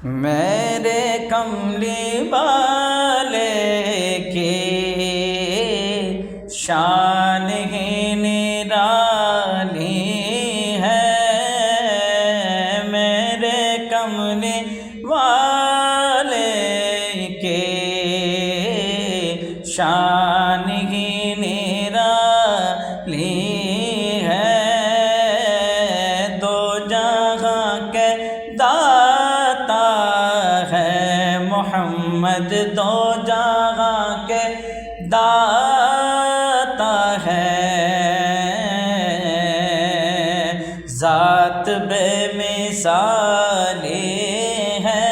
میرے کملی والے کی شان ہی نرالی ہے، میرے کملی والے کی شان ہی نرالی ہے، دو جہاں کے داتا ہے محمد، دو جہاں کے داتا ہے، ذات بے مثالی ہے،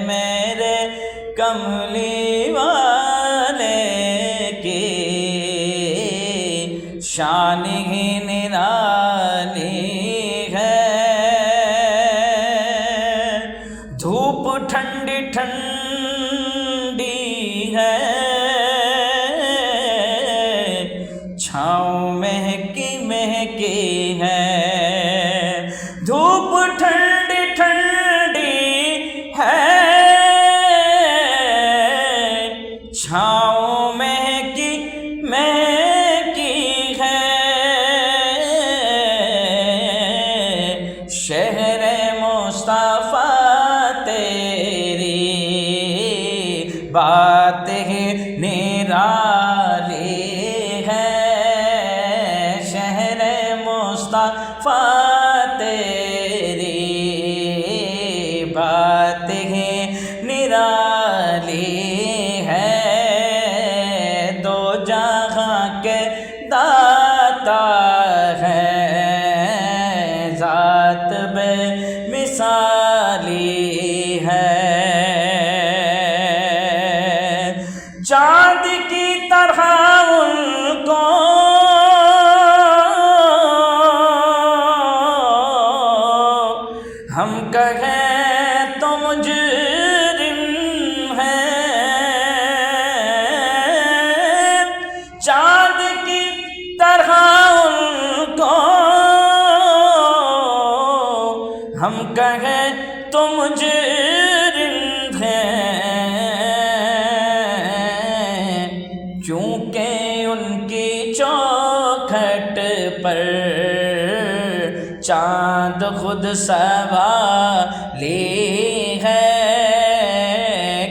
میرے کملی والے کی شان ہی نرالی ہے، دھوپ ٹھنڈی ٹھنڈی ہے، چھاؤں مہکی مہکی ہے، دھوپ ٹھنڈی ٹھنڈی ہے، چھاؤں مہکی مہکی ہے، شہر مصطفیٰ تیری بات ہی نرالی ہے، شہر مصطفیٰ تیری بات ہی نرالی ہے، دو جہاں کے داتا ہے، ذات بے مثالی ہے، چاند کی طرح ان کو ہم کہیں تو مجرم ہیں، چاند کی طرح ان کو ہم کہیں تو مجرم ہیں، کیونکہ ان کی چوکھٹ پر چاند خود سوالی ہے،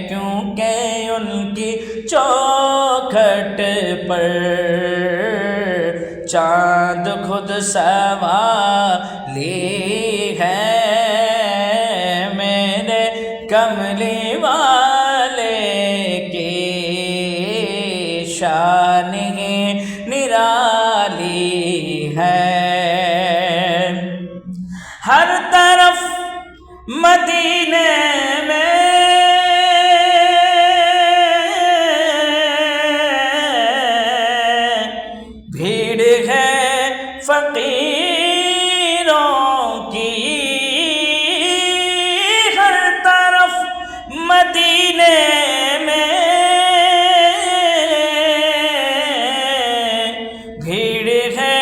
کیونکہ ان کی چوکھٹ پر چاند خود سوالی ہے، میرے کملی والے کی شان ہی نرالی ہے، ہر طرف مدینے میں بھیڑ ہے فقیروں کی، ہر طرف مدینے میں بھیڑ ہے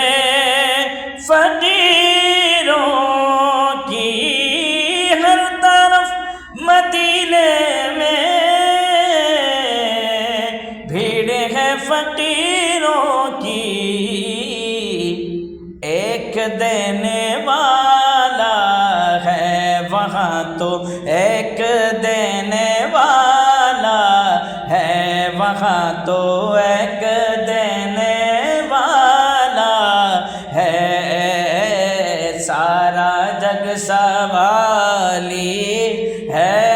فقیروں کی، ہر طرف مدینے میں بھیڑ ہے فقیروں کی، ایک دینے والا ہے وہاں تو ایک دینے والا ہے وہاں تو ایک دینے والا ہے، سارا جگ سوالی ہے،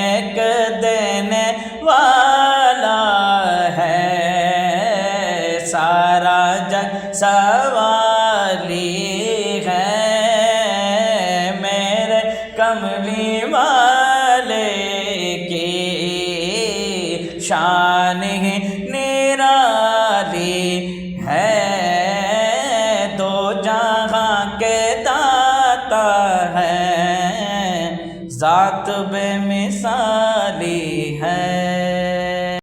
ایک دینے والا ہے، سارا جگ سوالی ہے، میرے کملی والے کی شان ہی نرالی ہے، دو جہاں کے داتا ہے، ذات بے